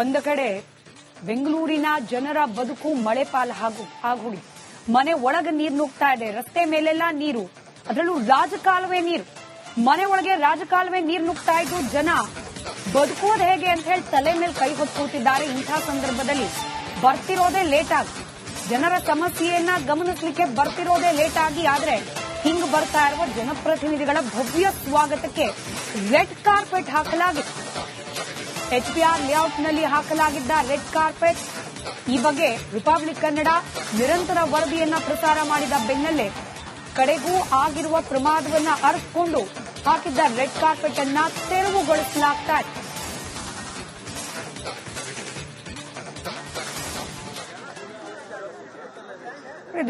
ಒಂದು ಕಡೆ ಬೆಂಗಳೂರಿನ ಜನರ ಬದುಕು ಮಳೆ ಪಾಲು ಆಗೋಗಿದೆ. ಮನೆ ಒಳಗೆ ನೀರು ನುಗ್ತಾ ಇದೆ, ರಸ್ತೆ ಮೇಲೆಲ್ಲ ನೀರು, ಅದರಲ್ಲೂ ರಾಜಕಾಲುವೆ ನೀರು. ಮನೆ ಒಳಗೆ ರಾಜಕಾಲುವೆ ನೀರು ನುಗ್ತಾ ಇದ್ದು ಜನ ಬದುಕೋದು ಹೇಗೆ ಅಂತ ಹೇಳಿ ತಲೆ ಮೇಲೆ ಕೈ ಹೊತ್ತು ಕೂತಿದ್ದಾರೆ. ಇಂಥ ಸಂದರ್ಭದಲ್ಲಿ ಬರ್ತಿರೋದೇ ಲೇಟ್ ಆಗಿ, ಜನರ ಸಮಸ್ಯೆಯನ್ನ ಗಮನಿಸಲಿಕ್ಕೆ ಬರ್ತಿರೋದೇ ಲೇಟ್ ಆಗಿ. ಆದ್ರೆ ಹಿಂಗ್ ಬರ್ತಾ ಇರುವ ಜನಪ್ರತಿನಿಧಿಗಳ ಭವ್ಯ ಸ್ವಾಗತಕ್ಕೆ ರೆಡ್ ಕಾರ್ಪೆಟ್ ಹಾಕಲಾಗಿದೆ. HBR ಲೇಔಟ್ನಲ್ಲಿ ಹಾಕಲಾಗಿದ್ದ ರೆಡ್ ಕಾರ್ಪೆಟ್. ಈ ಬಗ್ಗೆ ರಿಪಬ್ಲಿಕ್ ಕನ್ನಡ ನಿರಂತರ ವರದಿಯನ್ನ ಪ್ರಸಾರ ಮಾಡಿದ ಬೆನ್ನಲ್ಲೇ ಕಡೆಗೂ ಆಗಿರುವ ಪ್ರಮಾದವನ್ನ ಅರಿತುಕೊಂಡು ಹಾಕಿದ್ದ ರೆಡ್ ಕಾರ್ಪೆಟ್ ಅನ್ನ ತೆರವುಗೊಳಿಸಲಾಗ್ತಾ ಇದೆ.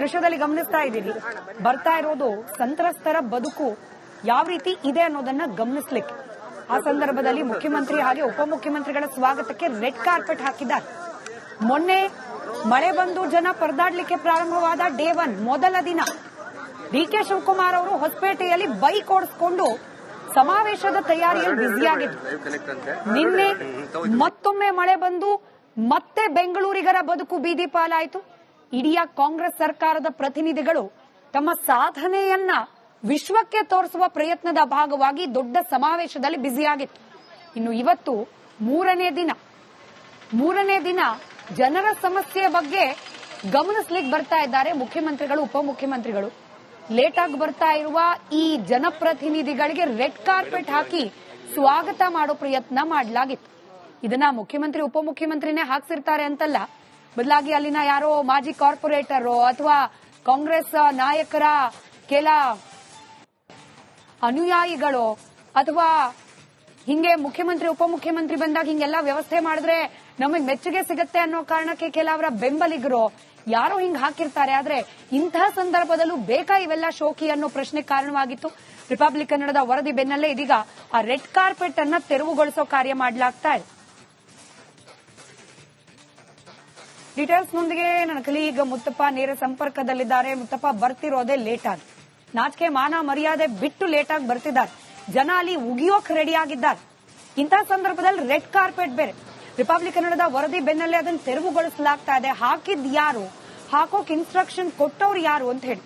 ದೃಶ್ಯದಲ್ಲಿ ಗಮನಿಸ್ತಾ ಇದ್ದೀರಿ, ಬರ್ತಾ ಇರೋದು ಸಂತ್ರಸ್ತರ ಬದುಕು ಯಾವ ರೀತಿ ಇದೆ ಅನ್ನೋದನ್ನ ಗಮನಿಸಲಿಕ್ಕೆ. ಆ ಸಂದರ್ಭದಲ್ಲಿ ಮುಖ್ಯಮಂತ್ರಿ ಹಾಗೆ ಉಪಮುಖ್ಯಮಂತ್ರಿಗಳ ಸ್ವಾಗತಕ್ಕೆ ರೆಡ್ ಕಾರ್ಪೆಟ್ ಹಾಕಿದ್ದಾರೆ. ಮೊನ್ನೆ ಮಳೆ ಬಂದು ಜನ ಪರದಾಡ್ಲಿಕ್ಕೆ ಪ್ರಾರಂಭವಾದ ಡೇ 1 ಮೊದಲ ದಿನ DK ಶಿವಕುಮಾರ್ ಅವರು ಹೊಸಪೇಟೆಯಲ್ಲಿ ಬೈಕ್ ಓಡಿಸಿಕೊಂಡು ಸಮಾವೇಶದ ತಯಾರಿಯಲ್ಲಿ ಬ್ಯುಸಿಯಾಗಿದ್ರು. ನಿನ್ನೆ ಮತ್ತೊಮ್ಮೆ ಮಳೆ ಬಂದು ಮತ್ತೆ ಬೆಂಗಳೂರಿಗರ ಬದುಕು ಬೀದಿ ಪಾಲಾಯಿತು. ಇಡೀ ಕಾಂಗ್ರೆಸ್ ಸರ್ಕಾರದ ಪ್ರತಿನಿಧಿಗಳು ತಮ್ಮ ಸಾಧನೆಯನ್ನ ವಿಶ್ವಕ್ಕೆ ತೋರಿಸುವ ಪ್ರಯತ್ನದ ಭಾಗವಾಗಿ ದೊಡ್ಡ ಸಮಾವೇಶದಲ್ಲಿ ಬ್ಯುಸಿಯಾಗಿತ್ತು. ಇನ್ನು ಇವತ್ತು ಮೂರನೇ ದಿನ ಜನರ ಸಮಸ್ಯೆ ಬಗ್ಗೆ ಗಮನಿಸ್ಲಿಕ್ಕೆ ಬರ್ತಾ ಇದ್ದಾರೆ ಮುಖ್ಯಮಂತ್ರಿಗಳು, ಉಪಮುಖ್ಯಮಂತ್ರಿಗಳು. ಲೇಟ್ ಆಗಿ ಬರ್ತಾ ಇರುವ ಈ ಜನಪ್ರತಿನಿಧಿಗಳಿಗೆ ರೆಡ್ ಕಾರ್ಪೆಟ್ ಹಾಕಿ ಸ್ವಾಗತ ಮಾಡೋ ಪ್ರಯತ್ನ ಮಾಡಲಾಗಿತ್ತು. ಇದನ್ನ ಮುಖ್ಯಮಂತ್ರಿ ಉಪಮುಖ್ಯಮಂತ್ರಿನೇ ಹಾಕ್ಸಿರ್ತಾರೆ ಅಂತಲ್ಲ, ಬದಲಾಗಿ ಅಲ್ಲಿನ ಯಾರೋ ಮಾಜಿ ಕಾರ್ಪೊರೇಟರ್ ಅಥವಾ ಕಾಂಗ್ರೆಸ್ ನಾಯಕರ ಕೆಲ ಅನುಯಾಯಿಗಳು ಅಥವಾ ಹಿಂಗೆ ಮುಖ್ಯಮಂತ್ರಿ ಉಪಮುಖ್ಯಮಂತ್ರಿ ಬಂದಾಗ ಹಿಂಗೆಲ್ಲ ವ್ಯವಸ್ಥೆ ಮಾಡಿದ್ರೆ ನಮಗೆ ಮೆಚ್ಚುಗೆ ಸಿಗುತ್ತೆ ಅನ್ನೋ ಕಾರಣಕ್ಕೆ ಕೆಲವರ ಬೆಂಬಲಿಗರು ಯಾರೋ ಹಿಂಗ್ ಹಾಕಿರ್ತಾರೆ. ಆದ್ರೆ ಇಂತಹ ಸಂದರ್ಭದಲ್ಲೂ ಬೇಕಾ ಇವೆಲ್ಲ ಶೋಕಿ ಅನ್ನೋ ಪ್ರಶ್ನೆ ಕಾರಣವಾಗಿತ್ತು. ರಿಪಬ್ಲಿಕ್ ಕನ್ನಡದ ವರದಿ ಬೆನ್ನಲ್ಲೇ ಇದೀಗ ಆ ರೆಡ್ ಕಾರ್ಪೆಟ್ ಅನ್ನ ತೆರವುಗೊಳಿಸೋ ಕಾರ್ಯ ಮಾಡಲಾಗ್ತಾ ಇದೆ. ಡೀಟೇಲ್ಸ್ನೊಂದಿಗೆ ನನ್ನ ಕಲೀಗ್ ಮುತ್ತಪ್ಪ ನೇರ ಸಂಪರ್ಕದಲ್ಲಿದ್ದಾರೆ. ಮುತ್ತಪ್ಪ, ಬರ್ತಿರೋದೇ ಲೇಟ್ ಆಗಿ, ನಾಚಿಕೆ ಮಾನ ಮರ್ಯಾದೆ ಬಿಟ್ಟು ಲೇಟ್ ಆಗಿ ಬರ್ತಿದ್ದಾರೆ. ಜನ ಅಲ್ಲಿ ಉಗಿಯೋಕ್ ರೆಡಿ ಆಗಿದ್ದಾರೆ. ಇಂತಹ ಸಂದರ್ಭದಲ್ಲಿ ರೆಡ್ ಕಾರ್ಪೆಟ್ ಬೇರೆ. ರಿಪಬ್ಲಿಕ್ ಕನ್ನಡದ ವರದಿ ಬೆನ್ನಲ್ಲೇ ಅದನ್ನು ತೆರವುಗೊಳಿಸಲಾಗ್ತಾ ಇದೆ. ಹಾಕಿದ್ ಯಾರು, ಹಾಕೋಕ್ ಇನ್ಸ್ಟ್ರಕ್ಷನ್ ಕೊಟ್ಟವ್ರು ಯಾರು ಅಂತ ಹೇಳಿ.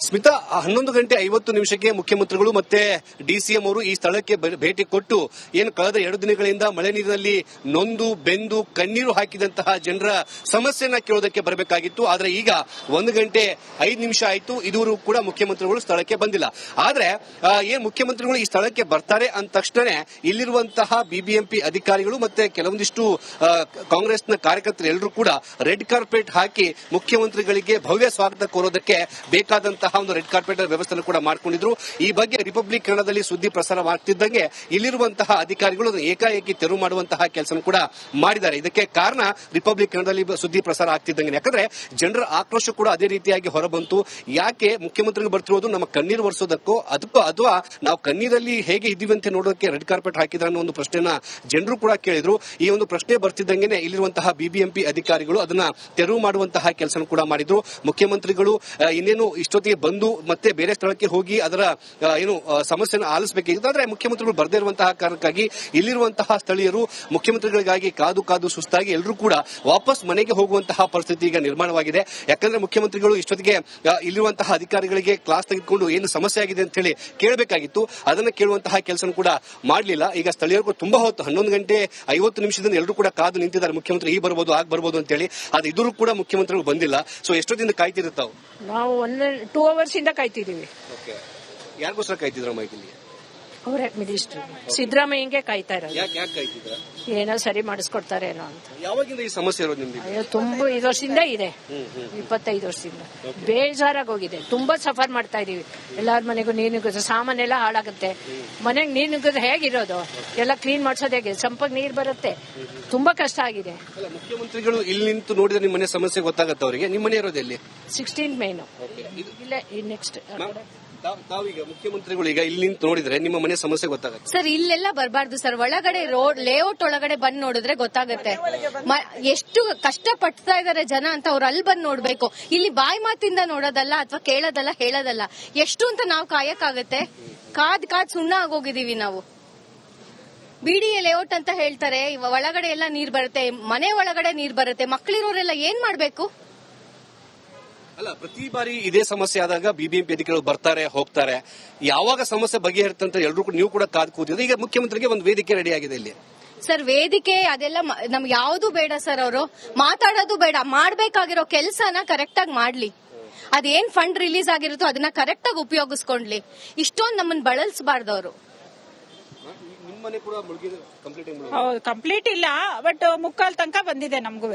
ಸ್ಮಿತಾ, 11:50 ಮುಖ್ಯಮಂತ್ರಿಗಳು ಮತ್ತೆ DCM ಅವರು ಈ ಸ್ಥಳಕ್ಕೆ ಭೇಟಿ ಕೊಟ್ಟು ಏನು ಕಳೆದ 2 ದಿನಗಳಿಂದ ಮಳೆ ನೀರಿನಲ್ಲಿ ನೊಂದು ಬೆಂದು ಕಣ್ಣೀರು ಹಾಕಿದಂತಹ ಜನರ ಸಮಸ್ಯೆಯನ್ನ ಕೇಳೋದಕ್ಕೆ ಬರಬೇಕಾಗಿತ್ತು. ಆದ್ರೆ ಈಗ 1:05 ಆಯಿತು, ಇದುವರೆಗೂ ಕೂಡ ಮುಖ್ಯಮಂತ್ರಿಗಳು ಸ್ಥಳಕ್ಕೆ ಬಂದಿಲ್ಲ. ಆದ್ರೆ ಏನ್ ಮುಖ್ಯಮಂತ್ರಿಗಳು ಈ ಸ್ಥಳಕ್ಕೆ ಬರ್ತಾರೆ ಅಂದ ತಕ್ಷಣ ಇಲ್ಲಿರುವಂತಹ BBMP ಅಧಿಕಾರಿಗಳು ಮತ್ತೆ ಕೆಲವೊಂದಿಷ್ಟು ಕಾಂಗ್ರೆಸ್ನ ಕಾರ್ಯಕರ್ತರು ಎಲ್ಲರೂ ಕೂಡ ರೆಡ್ ಕಾರ್ಪೆಟ್ ಹಾಕಿ ಮುಖ್ಯಮಂತ್ರಿಗಳಿಗೆ ಭವ್ಯ ಸ್ವಾಗತ ಕೋರೋದಕ್ಕೆ ಬೇಕಾದಂತಹ ಒಂದು ರೆಡ್ ಕಾರ್ಪೆಟ್ ವ್ಯವಸ್ಥೆ ಕೂಡ ಮಾಡಿಕೊಂಡಿದ್ರು. ಈ ಬಗ್ಗೆ ರಿಪಬ್ಲಿಕ್ ಕನ್ನಡದಲ್ಲಿ ಸುದ್ದಿ ಪ್ರಸಾರ ಆಗ್ತಿದ್ದಂಗೆ ಇಲ್ಲಿರುವಂತಹ ಅಧಿಕಾರಿಗಳು ಏಕಾಏಕಿ ತೆರವು ಮಾಡುವಂತಹ ಕೆಲಸ ಕೂಡ ಮಾಡಿದ್ದಾರೆ. ಇದಕ್ಕೆ ಕಾರಣ ರಿಪಬ್ಲಿಕ್ ಕನ್ನಡದಲ್ಲಿ ಸುದ್ದಿ ಪ್ರಸಾರ ಆಗ್ತಿದ್ದಂಗೆ, ಯಾಕಂದ್ರೆ ಜನರ ಆಕ್ರೋಶ ಕೂಡ ಅದೇ ರೀತಿಯಾಗಿ ಹೊರಬಂತು. ಯಾಕೆ ಮುಖ್ಯಮಂತ್ರಿಗಳು ಬರ್ತಿರೋದು ನಮ್ಮ ಕಣ್ಣೀರು ಒರೆಸೋದಕ್ಕೋ ಅಥವಾ ನಾವು ಕಣ್ಣೀರಲ್ಲಿ ಹೇಗೆ ಇದ್ದೀವಿ ಅಂತ ನೋಡೋದಕ್ಕೆ ರೆಡ್ ಕಾರ್ಪೆಟ್ ಹಾಕಿದ್ರೆ ಅನ್ನೋ ಒಂದು ಪ್ರಶ್ನೆನ ಜನರು ಕೂಡ ಕೇಳಿದ್ರು. ಈ ಒಂದು ಪ್ರಶ್ನೆ ಬರ್ತಿದ್ದಂಗೆ ಇಲ್ಲಿರುವಂತಹ BBMP ಅಧಿಕಾರಿಗಳು ಅದನ್ನ ತೆರವು ಮಾಡುವಂತಹ ಕೆಲಸ ಕೂಡ ಮಾಡಿದ್ರು. ಮುಖ್ಯಮಂತ್ರಿಗಳು ಇನ್ನೇನು ಇಷ್ಟೊತ್ತಿಗೆ ಬಂದು ಮತ್ತೆ ಬೇರೆ ಸ್ಥಳಕ್ಕೆ ಹೋಗಿ ಅದರ ಸಮಸ್ಯೆಯನ್ನು ಆಲಿಸಬೇಕಿತ್ತು. ಆದ್ರೆ ಮುಖ್ಯಮಂತ್ರಿಗಳು ಬರದೇ ಇರುವಂತಹ ಕಾರಣಕ್ಕಾಗಿ ಇಲ್ಲಿರುವಂತಹ ಸ್ಥಳೀಯರು ಮುಖ್ಯಮಂತ್ರಿಗಳಿಗಾಗಿ ಕಾದು ಸುಸ್ತಾಗಿ ಎಲ್ಲರೂ ಕೂಡ ವಾಪಸ್ ಮನೆಗೆ ಹೋಗುವಂತಹ ಪರಿಸ್ಥಿತಿ ಈಗ ನಿರ್ಮಾಣವಾಗಿದೆ. ಯಾಕಂದ್ರೆ ಮುಖ್ಯಮಂತ್ರಿಗಳು ಇಷ್ಟೊತ್ತಿಗೆ ಇಲ್ಲಿರುವಂತಹ ಅಧಿಕಾರಿಗಳಿಗೆ ಕ್ಲಾಸ್ ತೆಗೆದುಕೊಂಡು ಏನು ಸಮಸ್ಯೆ ಆಗಿದೆ ಅಂತ ಹೇಳಿ ಕೇಳಬೇಕಾಗಿತ್ತು. ಅದನ್ನ ಕೇಳುವಂತಹ ಕೆಲಸ ಕೂಡ ಮಾಡಲಿಲ್ಲ. ಈಗ ಸ್ಥಳೀಯರು ತುಂಬಾ ಹೊತ್ತು 11:50 ಎಲ್ಲರೂ ಕೂಡ ಕಾದು ನಿಂತಿದ್ದಾರೆ, ಮುಖ್ಯಮಂತ್ರಿ ಈ ಬರ್ಬೋದು ಆಗ ಬರ್ಬೋದು ಅಂತ ಹೇಳಿ. ಆದ್ರೆ ಇದ್ರು ಕೂಡ ಮುಖ್ಯಮಂತ್ರಿಗಳು ಬಂದಿಲ್ಲ. ಸೊ ಎಷ್ಟೊತ್ತಿಂದ ಕಾಯ್ತಿರುತ್ತಾವು? ನಾವು 2 ಅವರ್ಸ್ ಇಂದ ಕಾಯ್ತಿದೀವಿ. ಯಾರಿಗೋಸ್ಕರ ಕಾಯ್ತಿದ್ರಮ್ಮ ಇಲ್ಲಿ? ಅವರೇ ಮಿನಿಸ್ಟರ್ ಸಿದ್ದರಾಮಯ್ಯಂಗೆ ಕಾಯ್ತಾ ಇರೋದು. ಯಾಕೆ ಕಾಯ್ತಿದ್ರ? ಏನೋ ಸರಿ ಮಾಡಿಸ್ಕೊಡ್ತಾರೆ ಏನೋ ಅಂತ. ಯಾವಾಗಿಂದ ಈ ಸಮಸ್ಯೆ ಇರೋದು ನಿಮ್ಗೆ? ತುಂಬಾ 5 ವರ್ಷದಿಂದ ಇದೆ, 25 ವರ್ಷದಿಂದ ಬೇಜಾರಾಗಿ ಹೋಗಿದೆ. ತುಂಬಾ ಸಫರ್ ಮಾಡ್ತಾ ಇದೀವಿ. ಎಲ್ಲಾರ ಮನೆಗೂ ನೀರು ನುಗ್ಗುತ್ತೆ, ಸಾಮಾನೆಲ್ಲ ಹಾಳಾಗುತ್ತೆ. ಮನೆಗೆ ನೀರು ನುಗ್ಗಿದ್ರೆ ಹೇಗಿರೋದು? ಎಲ್ಲ ಕ್ಲೀನ್ ಮಾಡ್ಸೋದು ಹೇಗೆ? ಸಂಪರ್ಕ ನೀರು ಬರುತ್ತೆ, ತುಂಬಾ ಕಷ್ಟ ಆಗಿದೆ. ಮುಖ್ಯಮಂತ್ರಿಗಳು ಇಲ್ಲಿ ನಿಂತು ನೋಡಿದ್ರೆ ನಿಮ್ಮ ಮನೆ ಸಮಸ್ಯೆ ಗೊತ್ತಾಗತ್ತೆ ಅವರಿಗೆ. ನಿಮ್ಮ ಮನೆ ಇರೋದು ಎಲ್ಲಿ? 16 ಮೇನು ಇಲ್ಲೇ ನೆಕ್ಸ್ಟ್. ತಾವೀಗ ಮುಖ್ಯಮಂತ್ರಿಗಳು ಈಗ ಇಲ್ಲಿ ನಿಂತು ನೋಡಿದ್ರೆ ನಿಮ್ಮ ಮನೆ ಸಮಸ್ಯೆ ಗೊತ್ತಾಗುತ್ತೆ ಸರ್. ಇಲ್ಲೆಲ್ಲ ಬರಬಾರ್ದು ಸರ್, ಒಳಗಡೆ ರೋಡ್ ಲೇಔಟ್ ಒಳಗಡೆ ಬಂದ್ ನೋಡಿದ್ರೆ ಗೊತ್ತಾಗುತ್ತೆ ಎಷ್ಟು ಕಷ್ಟ ಪಡ್ತಾ ಇದಾರೆ ಜನ ಅಂತ. ಅವ್ರು ಅಲ್ಲಿ ಬಂದ್ ನೋಡ್ಬೇಕು, ಇಲ್ಲಿ ಬಾಯಿ ಮಾತಿಂದ ನೋಡೋದಲ್ಲ ಅಥವಾ ಕೇಳೋದಲ್ಲ ಹೇಳೋದಲ್ಲ. ಎಷ್ಟು ಅಂತ ನಾವು ಕಾಯಕ್ಕಾಗತ್ತೆ? ಕಾದ್ ಸುಣ್ಣ ಆಗೋಗಿದೀವಿ ನಾವು. ಬಿಡಿಎ ಲೇಔಟ್ ಅಂತ ಹೇಳ್ತಾರೆ, ಒಳಗಡೆ ಎಲ್ಲ ನೀರ್ ಬರುತ್ತೆ, ಮನೆ ಒಳಗಡೆ ನೀರ್ ಬರುತ್ತೆ, ಮಕ್ಕಳಿರೋರೆಲ್ಲ ಏನ್ ಮಾಡ್ಬೇಕು? ಅಲ್ಲ, ಪ್ರತಿ ಬಾರಿ ಇದೇ ಸಮಸ್ಯೆ ಆದಾಗ ಬಿಬಿಎಂಪಿ ಅಧಿಕಾರಿಗಳು ಬರ್ತಾರೆ ಹೋಗ್ತಾರೆ. ಯಾವಾಗ ಸಮಸ್ಯೆ ಬಗೆಹರಿತಂತ ಎಲ್ಲರೂ ಕೂಡ ನೀವು ಕೂಡ ಕಾದು ಕೂತಿದ್ರೆ, ಈಗ ಮುಖ್ಯಮಂತ್ರಿಗೆ ಒಂದು ವೇದಿಕೆ ರೆಡಿ ಆಗಿದೆ ಇಲ್ಲಿ. ಸರ್ ವೇದಿಕೆ ಅದೆಲ್ಲ ನಮ್ಗೆ ಯಾವ್ದು ಬೇಡ ಸರ್. ಅವರು ಮಾತಾಡೋದು ಬೇಡ, ಮಾಡ್ಬೇಕಾಗಿರೋ ಕೆಲಸನ ಕರೆಕ್ಟ್ ಆಗಿ ಮಾಡ್ಲಿ. ಅದೇನ್ ಫಂಡ್ ರಿಲೀಸ್ ಆಗಿರುತ್ತೋ ಅದನ್ನ ಕರೆಕ್ಟ್ ಆಗಿ ಉಪಯೋಗಿಸ್ಕೊಂಡ್ಲಿ. ಇಷ್ಟೊಂದು ನಮ್ಮನ್ನ ಬಳಸಬಾರ್ದವ್ರು. ಹೌದು, ಕಂಪ್ಲೀಟ್ ಇಲ್ಲ, ಬಟ್ ಮುಕ್ಕಾಲ್ ತನಕ ಬಂದಿದೆ. ನಮಗೂ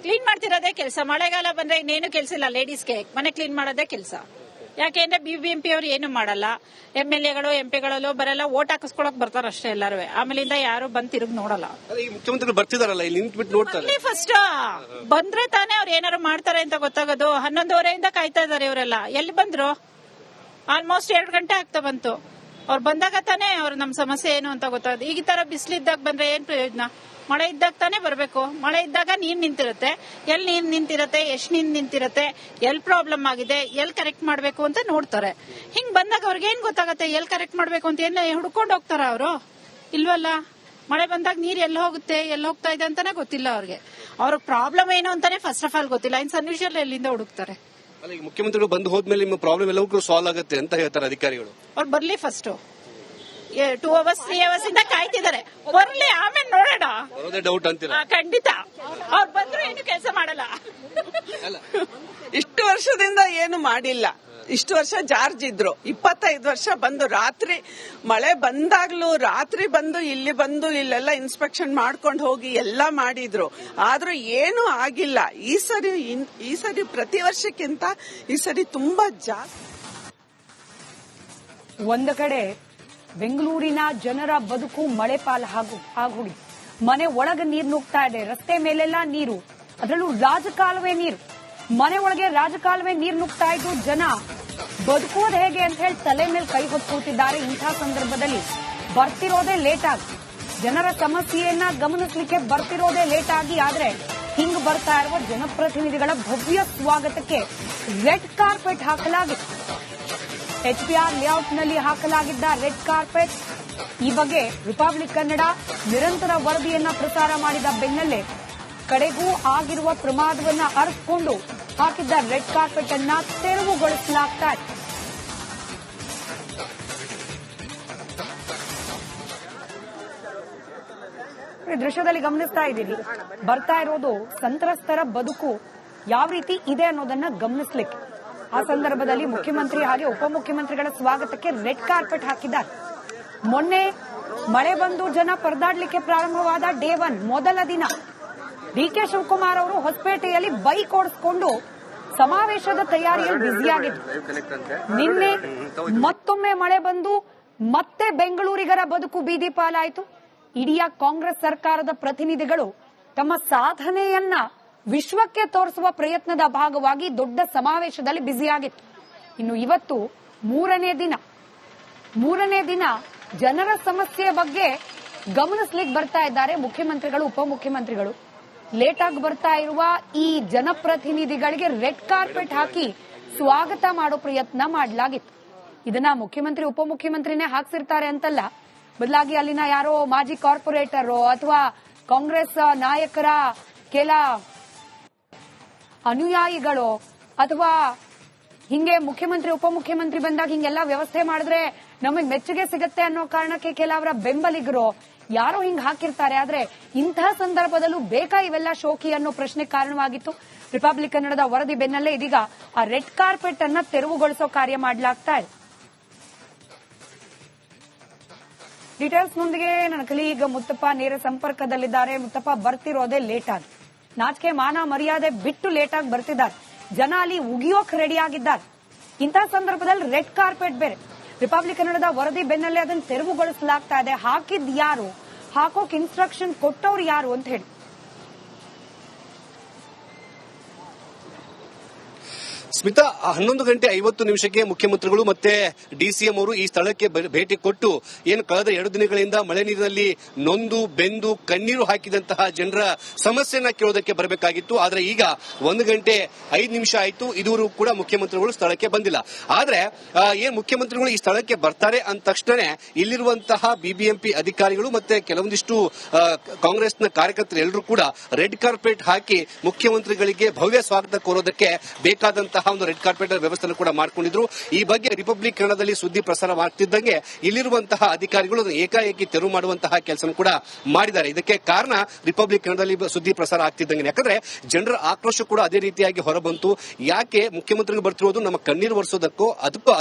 ಕ್ಲೀನ್ ಮಾಡ್ತಿರೋದೇ ಕೆಲಸ. ಮಳೆಗಾಲ ಬಂದ್ರೆ ಇನ್ನೇನು ಕೆಲಸ ಇಲ್ಲ ಲೇಡೀಸ್ಗೆ, ಮನೆ ಕ್ಲೀನ್ ಮಾಡೋದೇ ಕೆಲಸ. ಯಾಕೆಂದ್ರೆ ಬಿಬಿಎಂಪಿ ಅವ್ರು ಏನು ಮಾಡಲ್ಲ. MLAಗಳು MP ಬರಲ್ಲ, ಓಟ್ ಹಾಕಿಸ್ಕೊಳಕ್ ಬರ್ತಾರ ಅಷ್ಟೇ ಎಲ್ಲರೂ. ಆಮೇಲಿಂದ ಯಾರು ಬಂದ್ ತಿರುಗಿ ನೋಡಲ್ಲ. ಮುಖ್ಯಮಂತ್ರಿಗಳು ಬರ್ತಿದಾರಲ್ಲ, ಇಲ್ಲಿ ನಿಂತ್ಬಿಟ್ಟು ನೋಡ್ತಾರೆ. ಫಸ್ಟ್ ಬಂದ್ರೆ ತಾನೇ ಅವ್ರು ಏನಾರು ಮಾಡ್ತಾರೆ ಅಂತ ಗೊತ್ತಾಗೋದು. 11:30 ಕಾಯ್ತಾ ಇದಾರೆ ಇವರೆಲ್ಲ. ಎಲ್ಲಿ ಬಂದ್ರು? ಆಲ್ಮೋಸ್ಟ್ 2 ಗಂಟೆ ಆಗ್ತಾ ಬಂತು. ಅವ್ರು ಬಂದಾಗ ತಾನೇ ಅವ್ರು ನಮ್ ಸಮಸ್ಯೆ ಏನು ಅಂತ ಗೊತ್ತಾಗೋದು. ಈಗ ಈ ತರ ಬಿಸಿಲಿದ್ದಾಗ ಬಂದ್ರೆ ಏನ್ ಪ್ರಯೋಜನ? ಮಳೆ ಇದ್ದಾಗ ತಾನೇ ಬರ್ಬೇಕು. ಮಳೆ ಇದ್ದಾಗ ನೀರ್ ನಿಂತಿರುತ್ತೆ, ಎಲ್ಲಿ ನೀರ್ ನಿಂತಿರತ್ತೆ, ಎಷ್ಟ್ ನೀರ್ ನಿಂತಿರತ್ತೆ, ಎಲ್ ಪ್ರಾಬ್ಲಮ್ ಆಗಿದೆ, ಎಲ್ ಕರೆಕ್ಟ್ ಮಾಡ್ಬೇಕು ಅಂತ ನೋಡ್ತಾರೆ. ಹಿಂಗ್ ಬಂದಾಗ ಅವ್ರಿಗೆ ಏನ್ ಗೊತ್ತಾಗತ್ತೆ ಎಲ್ ಕರೆಕ್ಟ್ ಮಾಡ್ಬೇಕು ಅಂತ? ಏನ್ ಹುಡ್ಕೊಂಡು ಹೋಗ್ತಾರ ಅವರು? ಇಲ್ವಲ್ಲ. ಮಳೆ ಬಂದಾಗ ನೀರ್ ಎಲ್ಲಿ ಹೋಗುತ್ತೆ, ಎಲ್ಲಿ ಹೋಗ್ತಾ ಇದೆ ಅಂತಾನೆ ಗೊತ್ತಿಲ್ಲ ಅವ್ರಿಗೆ. ಅವ್ರ ಪ್ರಾಬ್ಲಮ್ ಏನು ಅಂತಾನೆ ಫಸ್ಟ್ ಆಫ್ ಆಲ್ ಗೊತ್ತಿಲ್ಲ. ಇನ್ ಸೊಲ್ಯೂಷನ್ ಎಲ್ಲಿಂದ ಹುಡುಕ್ತಾರೆ? ಮುಖ್ಯಮಂತ್ರಿಗಳು ಬಂದು ಹೋದ್ಮೇಲೆ ನಿಮ್ಮ ಪ್ರಾಬ್ಲಮ್ ಎಲ್ಲವೂ ಸಾಲ್ವ್ ಆಗುತ್ತೆ ಅಂತ ಹೇಳ್ತಾರೆ ಅಧಿಕಾರಿಗಳು. ಅವ್ರು ಬರ್ಲಿ ಫಸ್ಟ್. 2 hours 3 hours ಇಂದ ಕಾಯ್ತಿದ್ದಾರೆ. ಬರ್ಲಿ, ಆಮೇಲೆ ನೋಡೋಣ. ಬರೋದೇ ಡೌಟ್ ಅಂತೀರಾ? ಖಂಡಿತ. ಅವ್ರು ಬಂದ್ರು ಏನು ಕೆಲಸ ಮಾಡಲ್ಲ. ಇಷ್ಟು ವರ್ಷದಿಂದ ಏನು ಮಾಡಿಲ್ಲ. ಇಷ್ಟು ವರ್ಷ ಜಾರ್ಜ್ ಇದ್ರು, 25 ವರ್ಷ ಬಂದು ರಾತ್ರಿ ಮಳೆ ಬಂದಾಗ್ಲೂ ರಾತ್ರಿ ಬಂದು ಇಲ್ಲೆಲ್ಲ ಇನ್ಸ್ಪೆಕ್ಷನ್ ಮಾಡ್ಕೊಂಡು ಹೋಗಿ ಎಲ್ಲ ಮಾಡಿದ್ರು. ಆದ್ರೂ ಏನು ಆಗಿಲ್ಲ. ಈ ಸರಿ ಪ್ರತಿ ವರ್ಷಕ್ಕಿಂತ ಈ ಸರಿ ತುಂಬಾ ಜಾಸ್ತಿ. ಒಂದು ಕಡೆ ಬೆಂಗಳೂರಿನ ಜನರ ಬದುಕು ಮಳೆ ಪಾಲು ಆಗೋಗಿದೆ. ಮನೆ ಒಳಗೆ ನೀರು ನುಗ್ತಾ ಇದೆ, ರಸ್ತೆ ಮೇಲೆಲ್ಲ ನೀರು, ಅದರಲ್ಲೂ ರಾಜಕಾಲುವೆ ನೀರು. ಮನೆ ಒಳಗೆ ರಾಜಕಾಲುವೆ ನೀರು ನುಗ್ತಾ ಇದ್ದು ಜನ ಬದುಕೋದು ಹೇಗೆ ಅಂತ ಹೇಳಿ ತಲೆ ಮೇಲೆ ಕೈ ಹೊತ್ತು ಕೂತಿದ್ದಾರೆ. ಇಂಥ ಸಂದರ್ಭದಲ್ಲಿ ಬರ್ತಿರೋದೇ ಲೇಟ್ ಆಗಿ, ಜನರ ಸಮಸ್ಯೆಯನ್ನ ಗಮನಿಸಲಿಕ್ಕೆ ಬರ್ತಿರೋದೇ ಲೇಟ್ ಆಗಿ. ಆದ್ರೆ ಹಿಂಗ್ ಬರ್ತಾ ಇರುವ ಜನಪ್ರತಿನಿಧಿಗಳ ಭವ್ಯ ಸ್ವಾಗತಕ್ಕೆ ರೆಡ್ ಕಾರ್ಪೆಟ್ ಹಾಕಲಾಗಿದೆ. HBR ಲೇಔಟ್ನಲ್ಲಿ ಹಾಕಲಾಗಿದ್ದ ರೆಡ್ ಕಾರ್ಪೆಟ್. ಈ ಬಗ್ಗೆ ರಿಪಬ್ಲಿಕ್ ಕನ್ನಡ ನಿರಂತರ ವರದಿಯನ್ನ ಪ್ರಸಾರ ಮಾಡಿದ ಬೆನ್ನಲ್ಲೇ ಕಡೆಗೂ ಆಗಿರುವ ಪ್ರಮಾದವನ್ನ ಅರಿತುಕೊಂಡು ಹಾಕಿದ್ದ ರೆಡ್ ಕಾರ್ಪೆಟ್ ಅನ್ನ ತೆರವುಗೊಳಿಸಲಾಗ್ತಾ ಇದೆ. ದೃಶ್ಯದಲ್ಲಿ ಗಮನಿಸ್ತಾ ಇದ್ದೀರಿ, ಬರ್ತಾ ಇರೋದು ಸಂತ್ರಸ್ತರ ಬದುಕು ಯಾವ ರೀತಿ ಇದೆ ಅನ್ನೋದನ್ನ ಗಮನಿಸಲಿಕ್ಕೆ. ಆ ಸಂದರ್ಭದಲ್ಲಿ ಮುಖ್ಯಮಂತ್ರಿ ಹಾಗೆ ಉಪಮುಖ್ಯಮಂತ್ರಿಗಳ ಸ್ವಾಗತಕ್ಕೆ ರೆಡ್ ಕಾರ್ಪೆಟ್ ಹಾಕಿದ್ದಾರೆ. ಮೊನ್ನೆ ಮಳೆ ಬಂದು ಜನ ಪರದಾಡ್ಲಿಕ್ಕೆ ಪ್ರಾರಂಭವಾದ ಡೇ 1 ಮೊದಲ ದಿನ DK ಶಿವಕುಮಾರ್ ಅವರು ಹೊಸಪೇಟೆಯಲ್ಲಿ ಬೈಕ್ ಓಡಿಸಿಕೊಂಡು ಸಮಾವೇಶದ ತಯಾರಿಯಲ್ಲಿ ಬ್ಯುಸಿಯಾಗಿದ್ರು. ನಿನ್ನೆ ಮತ್ತೊಮ್ಮೆ ಮಳೆ ಬಂದು ಮತ್ತೆ ಬೆಂಗಳೂರಿಗರ ಬದುಕು ಬೀದಿ ಪಾಲಾಯಿತು. ಇಡೀ ಕಾಂಗ್ರೆಸ್ ಸರ್ಕಾರದ ಪ್ರತಿನಿಧಿಗಳು ತಮ್ಮ ಸಾಧನೆಯನ್ನ ವಿಶ್ವಕ್ಕೆ ತೋರಿಸುವ ಪ್ರಯತ್ನದ ಭಾಗವಾಗಿ ದೊಡ್ಡ ಸಮಾವೇಶದಲ್ಲಿ ಬ್ಯುಸಿಯಾಗಿತ್ತು. ಇನ್ನು ಇವತ್ತು ಮೂರನೇ ದಿನ ಜನರ ಸಮಸ್ಯೆ ಬಗ್ಗೆ ಗಮನಿಸಲಿಕ್ಕೆ ಬರ್ತಾ ಇದ್ದಾರೆ ಮುಖ್ಯಮಂತ್ರಿಗಳು, ಉಪಮುಖ್ಯಮಂತ್ರಿಗಳು. ಲೇಟ್ ಆಗಿ ಬರ್ತಾ ಇರುವ ಈ ಜನಪ್ರತಿನಿಧಿಗಳಿಗೆ ರೆಡ್ ಕಾರ್ಪೆಟ್ ಹಾಕಿ ಸ್ವಾಗತ ಮಾಡೋ ಪ್ರಯತ್ನ ಮಾಡಲಾಗಿತ್ತು. ಇದನ್ನ ಮುಖ್ಯಮಂತ್ರಿ ಉಪಮುಖ್ಯಮಂತ್ರಿನೇ ಹಾಕ್ಸಿರ್ತಾರೆ ಅಂತಲ್ಲ, ಬದಲಾಗಿ ಅಲ್ಲಿನ ಯಾರೋ ಮಾಜಿ ಕಾರ್ಪೊರೇಟರ್ ಅಥವಾ ಕಾಂಗ್ರೆಸ್ ನಾಯಕರ ಕೆಲ ಅನುಯಾಯಿಗಳು ಅಥವಾ ಹಿಂಗೆ ಮುಖ್ಯಮಂತ್ರಿ ಉಪಮುಖ್ಯಮಂತ್ರಿ ಬಂದಾಗ ಹಿಂಗೆಲ್ಲ ವ್ಯವಸ್ಥೆ ಮಾಡಿದ್ರೆ ನಮಗೆ ಮೆಚ್ಚುಗೆ ಸಿಗುತ್ತೆ ಅನ್ನೋ ಕಾರಣಕ್ಕೆ ಕೆಲವರ ಬೆಂಬಲಿಗರು ಯಾರೋ ಹಿಂಗ್ ಹಾಕಿರ್ತಾರೆ. ಆದ್ರೆ ಇಂತಹ ಸಂದರ್ಭದಲ್ಲೂ ಬೇಕಾ ಇವೆಲ್ಲ ಶೋಕಿ ಅನ್ನೋ ಪ್ರಶ್ನೆ ಕಾರಣವಾಗಿತ್ತು. ರಿಪಬ್ಲಿಕ್ ಕನ್ನಡದ ವರದಿ ಬೆನ್ನಲ್ಲೇ ಇದೀಗ ಆ ರೆಡ್ ಕಾರ್ಪೆಟ್ ಅನ್ನ ತೆರವುಗೊಳಿಸೋ ಕಾರ್ಯ ಮಾಡಲಾಗ್ತಾ ಇದೆ. ಡೀಟೇಲ್ಸ್ ನೊಂದಿಗೆ ನನ್ನ ಕಲೀಗ್ ಮುತ್ತಪ್ಪ ನೇರ ಸಂಪರ್ಕದಲ್ಲಿದ್ದಾರೆ. ಮುತ್ತಪ್ಪ, ಬರ್ತಿರೋದೇ ಲೇಟ್ ಆಗಿ, ನಾಚಿಕೆ ಮಾನ ಮರ್ಯಾದೆ ಬಿಟ್ಟು ಲೇಟ್ ಆಗಿ ಬರ್ತಿದ್ದಾರೆ. ಜನ ಅಲ್ಲಿ ಉಗಿಯೋಕ್ ರೆಡಿ ಆಗಿದ್ದಾರೆ. ಇಂತಹ ಸಂದರ್ಭದಲ್ಲಿ ರೆಡ್ ಕಾರ್ಪೆಟ್ ಬೇರೆ. ರಿಪಬ್ಲಿಕ್ ಕನ್ನಡದ ವರದಿ ಬೆನ್ನಲ್ಲೇ ಅದನ್ನು ತೆರವುಗೊಳಿಸಲಾಗ್ತಾ ಇದೆ. ಹಾಕಿದ್ ಯಾರು, ಹಾಕೋಕ್ ಇನ್ಸ್ಟ್ರಕ್ಷನ್ ಕೊಟ್ಟವ್ರು ಯಾರು ಅಂತ ಹೇಳಿ. ಸ್ಮಿತಾ 11:50 ಮುಖ್ಯಮಂತ್ರಿಗಳು ಮತ್ತೆ ಡಿಸಿಎಂ ಅವರು ಈ ಸ್ಥಳಕ್ಕೆ ಭೇಟಿ ಕೊಟ್ಟು ಏನು ಕಳೆದ 2 ದಿನಗಳಿಂದ ಮಳೆ ನೀರಿನಲ್ಲಿ ನೊಂದು ಬೆಂದು ಕಣ್ಣೀರು ಹಾಕಿದಂತಹ ಜನರ ಸಮಸ್ಯೆಯನ್ನ ಕೇಳೋದಕ್ಕೆ ಬರಬೇಕಾಗಿತ್ತು. ಆದ್ರೆ ಈಗ 1 ಗಂಟೆ 5 ನಿಮಿಷ ಆಯಿತು, ಇದುವರೆಗೂ ಕೂಡ ಮುಖ್ಯಮಂತ್ರಿಗಳು ಸ್ಥಳಕ್ಕೆ ಬಂದಿಲ್ಲ. ಆದ್ರೆ ಏನ್ ಮುಖ್ಯಮಂತ್ರಿಗಳು ಈ ಸ್ಥಳಕ್ಕೆ ಬರ್ತಾರೆ ಅಂದ ತಕ್ಷಣ ಇಲ್ಲಿರುವಂತಹ ಬಿಬಿಎಂಪಿ ಅಧಿಕಾರಿಗಳು ಮತ್ತೆ ಕೆಲವೊಂದಿಷ್ಟು ಕಾಂಗ್ರೆಸ್ನ ಕಾರ್ಯಕರ್ತರು ಎಲ್ಲರೂ ಕೂಡ ರೆಡ್ ಕಾರ್ಪೆಟ್ ಹಾಕಿ ಮುಖ್ಯಮಂತ್ರಿಗಳಿಗೆ ಭವ್ಯ ಸ್ವಾಗತ ಕೋರೋದಕ್ಕೆ ಬೇಕಾದಂತಹ ಒಂದು ರೆಡ್ ಕಾರ್ಪೆಟ್ ವ್ಯವಸ್ಥೆ ಕೂಡ ಮಾಡಿಕೊಂಡಿದ್ರು. ಈ ಬಗ್ಗೆ ರಿಪಬ್ಲಿಕ್ ಕನ್ನಡದಲ್ಲಿ ಸುದ್ದಿ ಪ್ರಸಾರ ಮಾಡ್ತಿದ್ದಂಗೆ ಇಲ್ಲಿರುವಂತಹ ಅಧಿಕಾರಿಗಳು ಏಕಾಏಕಿ ತೆರವು ಮಾಡುವಂತಹ ಕೆಲಸ ಕೂಡ ಮಾಡಿದ್ದಾರೆ. ಇದಕ್ಕೆ ಕಾರಣ ರಿಪಬ್ಲಿಕ್ ಕನ್ನಡದಲ್ಲಿ ಸುದ್ದಿ ಪ್ರಸಾರ ಆಗ್ತಿದ್ದಂಗೆ, ಯಾಕಂದ್ರೆ ಜನರ ಆಕ್ರೋಶ ಕೂಡ ಅದೇ ರೀತಿಯಾಗಿ ಹೊರಬಂತು. ಯಾಕೆ ಮುಖ್ಯಮಂತ್ರಿಗಳು ಬರ್ತಿರೋದು ನಮ್ಮ ಕಣ್ಣೀರು ಒರೆಸೋದಕ್ಕೋ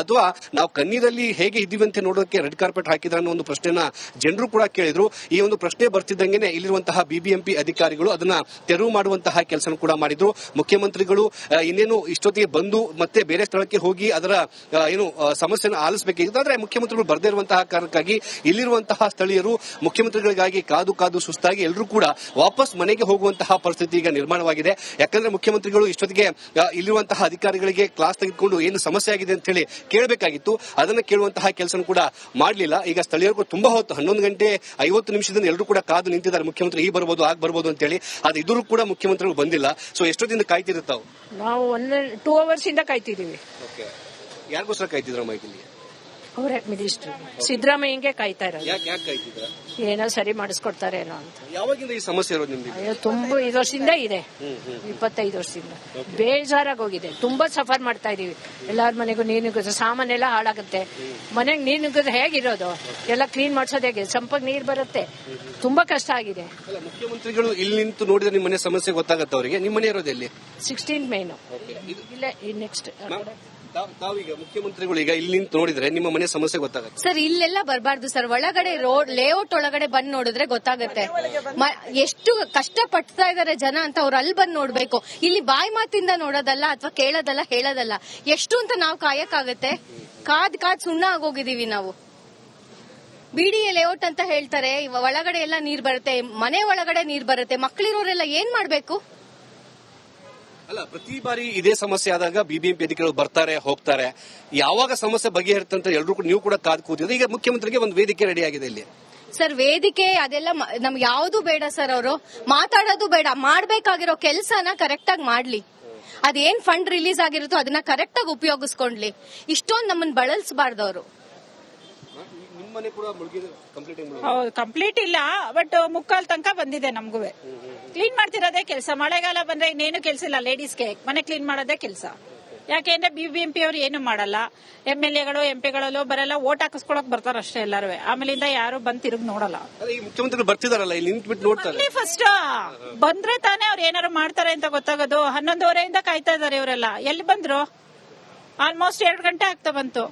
ಅಥವಾ ನಾವು ಕಣ್ಣೀರಲ್ಲಿ ಹೇಗೆ ಇದ್ದೀವಿ ಅಂತ ನೋಡೋದಕ್ಕೆ ರೆಡ್ ಕಾರ್ಪೆಟ್ ಹಾಕಿದ್ರೆ ಅನ್ನೋ ಒಂದು ಪ್ರಶ್ನೆನ ಜನರು ಕೂಡ ಕೇಳಿದ್ರು. ಈ ಒಂದು ಪ್ರಶ್ನೆ ಬರ್ತಿದ್ದಂಗೆ ಇಲ್ಲಿರುವಂತಹ ಬಿಬಿಎಂಪಿ ಅಧಿಕಾರಿಗಳು ಅದನ್ನ ತೆರವು ಮಾಡುವಂತಹ ಕೆಲಸ ಕೂಡ ಮಾಡಿದ್ರು. ಮುಖ್ಯಮಂತ್ರಿಗಳು ಇನ್ನೇನು ಇಷ್ಟೊತ್ತಿಗೆ ಬಂದು ಮತ್ತೆ ಬೇರೆ ಸ್ಥಳಕ್ಕೆ ಹೋಗಿ ಅದರ ಸಮಸ್ಯೆಯನ್ನು ಆಲಿಸಬೇಕಿತ್ತು. ಆದ್ರೆ ಮುಖ್ಯಮಂತ್ರಿಗಳು ಬರದೇ ಇರುವಂತಹ ಕಾರಣಕ್ಕಾಗಿ ಇಲ್ಲಿರುವಂತಹ ಸ್ಥಳೀಯರು ಮುಖ್ಯಮಂತ್ರಿಗಳಿಗಾಗಿ ಕಾದು ಸುಸ್ತಾಗಿ ಎಲ್ಲರೂ ಕೂಡ ವಾಪಸ್ ಮನೆಗೆ ಹೋಗುವಂತಹ ಪರಿಸ್ಥಿತಿ ಈಗ ನಿರ್ಮಾಣವಾಗಿದೆ. ಯಾಕಂದ್ರೆ ಮುಖ್ಯಮಂತ್ರಿಗಳು ಇಷ್ಟೊತ್ತಿಗೆ ಇಲ್ಲಿರುವಂತಹ ಅಧಿಕಾರಿಗಳಿಗೆ ಕ್ಲಾಸ್ ತೆಗೆದುಕೊಂಡು ಏನು ಸಮಸ್ಯೆ ಆಗಿದೆ ಅಂತ ಹೇಳಿ ಕೇಳಬೇಕಾಗಿತ್ತು. ಅದನ್ನ ಕೇಳುವಂತಹ ಕೆಲಸ ಕೂಡ ಮಾಡಲಿಲ್ಲ. ಈಗ ಸ್ಥಳೀಯರು ತುಂಬಾ ಹೊತ್ತು 11:50 ಎಲ್ಲರೂ ಕೂಡ ಕಾದು ನಿಂತಿದ್ದಾರೆ. ಮುಖ್ಯಮಂತ್ರಿ ಈ ಬರ್ಬೋದು ಆಗ ಬರ್ಬೋದು ಅಂತ ಹೇಳಿ. ಅದು ಇದ್ರೂ ಕೂಡ ಮುಖ್ಯಮಂತ್ರಿಗಳು ಬಂದಿಲ್ಲ. ಸೊ ಎಷ್ಟೊತ್ತಿಂದ ಕಾಯ್ತಿರುತ್ತಾವು? ನಾವು 2 ಅವರ್ಸ್ ಇಂದ ಕಾಯ್ತಿದೀವಿ. ಯಾರಿಗೋಸ್ಕರ ಕಾಯ್ತಿದ್ರಮ್ಮ ಇಲ್ಲಿ? ಅವರೇ ಮಿನಿಸ್ಟರ್ ಸಿದ್ದರಾಮಯ್ಯಂಗೆ ಕಾಯ್ತಾ ಇರೋದು. ಯಾಕೆ ಕಾಯ್ತಿದ್ರ? ಏನೋ ಸರಿ ಮಾಡಿಸ್ಕೊಡ್ತಾರೆ ಏನೋ ಅಂತ. ಯಾವಾಗಿಂದ ಈ ಸಮಸ್ಯೆ ಇರೋದು ನಿಮ್ಗೆ? ತುಂಬಾ 5 ವರ್ಷದಿಂದ ಇದೆ. 25 ವರ್ಷದಿಂದ ಬೇಜಾರಾಗಿ ಹೋಗಿದೆ. ತುಂಬಾ ಸಫರ್ ಮಾಡ್ತಾ ಇದೀವಿ. ಎಲ್ಲಾರ ಮನೆಗೂ ನೀರು ನುಗ್ಗುತ್ತೆ, ಸಾಮಾನೆಲ್ಲ ಹಾಳಾಗುತ್ತೆ. ಮನೆಗೆ ನೀರು ನುಗ್ಗಿದ್ರೆ ಹೇಗಿರೋದು? ಎಲ್ಲ ಕ್ಲೀನ್ ಮಾಡ್ಸೋದು ಹೇಗೆ? ಸಂಪರ್ಕ ನೀರು ಬರುತ್ತೆ. ತುಂಬಾ ಕಷ್ಟ ಆಗಿದೆ. ಮುಖ್ಯಮಂತ್ರಿಗಳು ಇಲ್ಲಿ ನಿಂತು ನೋಡಿದ್ರೆ ನಿಮ್ಮ ಮನೆ ಸಮಸ್ಯೆ ಗೊತ್ತಾಗತ್ತೆ ಅವರಿಗೆ. ನಿಮ್ಮ ಮನೆ ಇರೋದು ಎಲ್ಲಿ? 16 ಮೇನು ಇಲ್ಲೇ ನೆಕ್ಸ್ಟ್. ತಾವೀಗ ಮುಖ್ಯಮಂತ್ರಿಗಳು ಈಗ ಇಲ್ಲಿ ನಿಂತು ನೋಡಿದ್ರೆ ನಿಮ್ಮ ಮನೆ ಸಮಸ್ಯೆ ಗೊತ್ತಾಗುತ್ತೆ. ಸರ್ ಇಲ್ಲೆಲ್ಲ ಬರಬಾರ್ದು ಸರ್. ಒಳಗಡೆ ರೋಡ್ ಲೇಔಟ್ ಒಳಗಡೆ ಬಂದ್ ನೋಡಿದ್ರೆ ಗೊತ್ತಾಗುತ್ತೆ ಎಷ್ಟು ಕಷ್ಟ ಪಡ್ತಾ ಇದಾರೆ ಜನ ಅಂತ. ಅವ್ರು ಅಲ್ಲಿ ಬಂದ್ ನೋಡ್ಬೇಕು. ಇಲ್ಲಿ ಬಾಯಿ ಮಾತಿಂದ ನೋಡೋದಲ್ಲ ಅಥವಾ ಕೇಳೋದಲ್ಲ ಹೇಳೋದಲ್ಲ. ಎಷ್ಟು ಅಂತ ನಾವು ಕಾಯಕ್ಕಾಗತ್ತೆ? ಕಾದ್ ಸುಣ್ಣ ಆಗೋಗಿದೀವಿ ನಾವು. ಬಿಡಿಎ ಲೇಔಟ್ ಅಂತ ಹೇಳ್ತಾರೆ, ಒಳಗಡೆ ಎಲ್ಲ ನೀರ್ ಬರುತ್ತೆ, ಮನೆ ಒಳಗಡೆ ನೀರ್ ಬರುತ್ತೆ. ಮಕ್ಕಳಿರೋರೆಲ್ಲ ಏನ್ ಮಾಡ್ಬೇಕು? ಅಲ್ಲ, ಪ್ರತಿ ಬಾರಿ ಇದೇ ಸಮಸ್ಯೆ ಆದಾಗ ಬಿಬಿಎಂಪಿ ಅಧಿಕಾರಿಗಳು ಬರ್ತಾರೆ ಹೋಗ್ತಾರೆ. ಯಾವಾಗ ಸಮಸ್ಯೆ ಬಗೆಹರಿತಂತ ಎಲ್ಲರೂ ನೀವು ಕೂಡ ಕಾದು ಕೂತಿದ್ರೆ ಈಗ ಮುಖ್ಯಮಂತ್ರಿಗೆ ಒಂದು ವೇದಿಕೆ ರೆಡಿ ಆಗಿದೆ ಇಲ್ಲಿ. ಸರ್ ವೇದಿಕೆ ಅದೆಲ್ಲ ನಮ್ಗೆ ಯಾವ್ದು ಬೇಡ ಸರ್. ಅವರು ಮಾತಾಡೋದು ಬೇಡ. ಮಾಡ್ಬೇಕಾಗಿರೋ ಕೆಲಸನ ಕರೆಕ್ಟ್ ಆಗಿ ಮಾಡ್ಲಿ. ಅದೇನ್ ಫಂಡ್ ರಿಲೀಸ್ ಆಗಿರುತ್ತೋ ಅದನ್ನ ಕರೆಕ್ಟ್ ಆಗಿ ಉಪಯೋಗಿಸ್ಕೊಂಡ್ಲಿ. ಇಷ್ಟೊಂದು ನಮ್ಮನ್ನ ಬಳಸಬಾರ್ದವ್ರು. ಹೌದು, ಕಂಪ್ಲೀಟ್ ಇಲ್ಲ, ಬಟ್ ಮುಕ್ಕಾಲ್ ತನಕ ಬಂದಿದೆ. ನಮಗೂ ಕ್ಲೀನ್ ಮಾಡ್ತಿರೋದೇ ಕೆಲಸ. ಮಳೆಗಾಲ ಬಂದ್ರೆ ಇನ್ನೇನು ಕೆಲಸ ಇಲ್ಲ ಲೇಡೀಸ್ಗೆ. ಮನೆ ಕ್ಲೀನ್ ಮಾಡೋದೇ ಕೆಲಸ. ಯಾಕೆಂದ್ರೆ ಬಿಬಿಎಂಪಿ ಅವ್ರು ಏನು ಮಾಡಲ್ಲ. MLAಗಳು MP ಬರಲ್ಲ, ಓಟ್ ಹಾಕಿಸ್ಕೊಳಕ್ ಬರ್ತಾರ ಅಷ್ಟೇ ಎಲ್ಲಾರು. ಆಮೇಲಿಂದ ಯಾರು ಬಂದ್ ತಿರುಗಿ ನೋಡಲ್ಲ. ಮುಖ್ಯಮಂತ್ರಿಗಳು ಬರ್ತಿದಾರಲ್ಲ ಇಲ್ಲಿ ನಿಂತ್ಬಿಟ್ಟು ನೋಡ್ತಾರೆ. ಫಸ್ಟ್ ಬಂದ್ರೆ ತಾನೇ ಅವ್ರು ಏನಾರು ಮಾಡ್ತಾರೆ ಅಂತ ಗೊತ್ತಾಗೋದು. 11:30 ಕಾಯ್ತಾ ಇದಾರೆ ಇವರೆಲ್ಲ. ಎಲ್ಲಿ ಬಂದ್ರು? ಆಲ್ಮೋಸ್ಟ್ 2 ಗಂಟೆ ಆಗ್ತಾ ಬಂತು.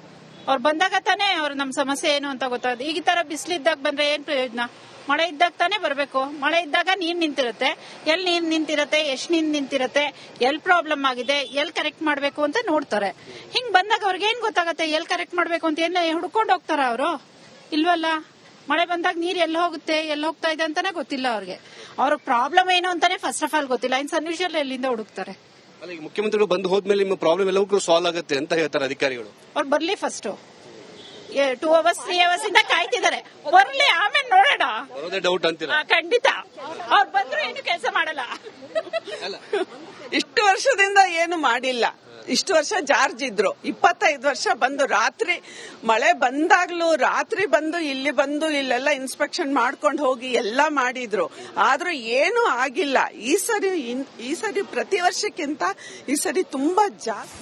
ಅವ್ರು ಬಂದಾಗ ತಾನೇ ಅವ್ರು ನಮ್ ಸಮಸ್ಯೆ ಏನು ಅಂತ ಗೊತ್ತಾಗೋದು. ಈಗ ಈ ತರ ಬಿಸಿಲಿದ್ದಾಗ ಬಂದ್ರೆ ಏನ್ ಪ್ರಯೋಜನ? ಮಳೆ ಇದ್ದಾಗ ತಾನೇ ಬರ್ಬೇಕು. ಮಳೆ ಇದ್ದಾಗ ನೀರ್ ನಿಂತಿರುತ್ತೆ. ಎಲ್ಲಿ ನೀರ್ ನಿಂತಿರತ್ತೆ, ಎಷ್ಟ್ ನೀರ್ ನಿಂತಿರತ್ತೆ, ಎಲ್ ಪ್ರಾಬ್ಲಮ್ ಆಗಿದೆ, ಎಲ್ ಕರೆಕ್ಟ್ ಮಾಡ್ಬೇಕು ಅಂತ ನೋಡ್ತಾರೆ. ಹಿಂಗ್ ಬಂದಾಗ ಅವ್ರಿಗೆ ಏನ್ ಗೊತ್ತಾಗತ್ತೆ ಎಲ್ ಕರೆಕ್ಟ್ ಮಾಡ್ಬೇಕು ಅಂತ? ಏನ್ ಹುಡ್ಕೊಂಡು ಹೋಗ್ತಾರ ಅವರು? ಇಲ್ವಲ್ಲ. ಮಳೆ ಬಂದಾಗ ನೀರ್ ಎಲ್ಲಿ ಹೋಗುತ್ತೆ, ಎಲ್ಲಿ ಹೋಗ್ತಾ ಇದೆ ಅಂತಾನೆ ಗೊತ್ತಿಲ್ಲ ಅವ್ರಿಗೆ. ಅವ್ರ ಪ್ರಾಬ್ಲಮ್ ಏನು ಅಂತಾನೆ ಫಸ್ಟ್ ಆಫ್ ಆಲ್ ಗೊತ್ತಿಲ್ಲ. ಇನ್ ಸೊಲ್ಯೂಷನ್ ಎಲ್ಲಿಂದ ಹುಡುಕ್ತಾರೆ? ಮುಖ್ಯಮಂತ್ರಿಗಳು ಬಂದು ಹೋದ್ಮೇಲೆ ನಿಮ್ಮ ಪ್ರಾಬ್ಲಮ್ ಎಲ್ಲವೂ ಸಾಲ್ವ್ ಆಗುತ್ತೆ ಅಂತ ಹೇಳ್ತಾರೆ ಅಧಿಕಾರಿಗಳು. ಅವ್ರು ಬರ್ಲಿ ಫಸ್ಟ್. 2 ಅವರ್ಸ್ 3 ಅವರ್ಸ್ ಇಂದ ಕಾಯ್ತಿದ್ದಾರೆ. ಬರ್ಲಿ, ಆಮೇಲೆ ನೋಡೋಣ. ಬರೋದೇ ಡೌಟ್ ಅಂತೀರಾ? ಖಂಡಿತ. ಅವ್ರು ಬಂದ್ರು ಏನು ಕೆಲಸ ಮಾಡಲ್ಲ. ಇಷ್ಟು ವರ್ಷದಿಂದ ಏನು ಮಾಡಿಲ್ಲ. ಇಷ್ಟು ವರ್ಷ ಜಾರ್ಜ್ ಇದ್ರು. 25 ವರ್ಷ ಬಂದು ರಾತ್ರಿ ಮಳೆ ಬಂದಾಗ್ಲೂ ರಾತ್ರಿ ಬಂದು ಇಲ್ಲೆಲ್ಲ ಇನ್ಸ್ಪೆಕ್ಷನ್ ಮಾಡ್ಕೊಂಡು ಹೋಗಿ ಎಲ್ಲಾ ಮಾಡಿದ್ರು. ಆದ್ರೂ ಏನು ಆಗಿಲ್ಲ. ಈ ಸರಿ ಪ್ರತಿ ವರ್ಷಕ್ಕಿಂತ ಈ ಸರಿ ತುಂಬಾ ಜಾಸ್ತಿ.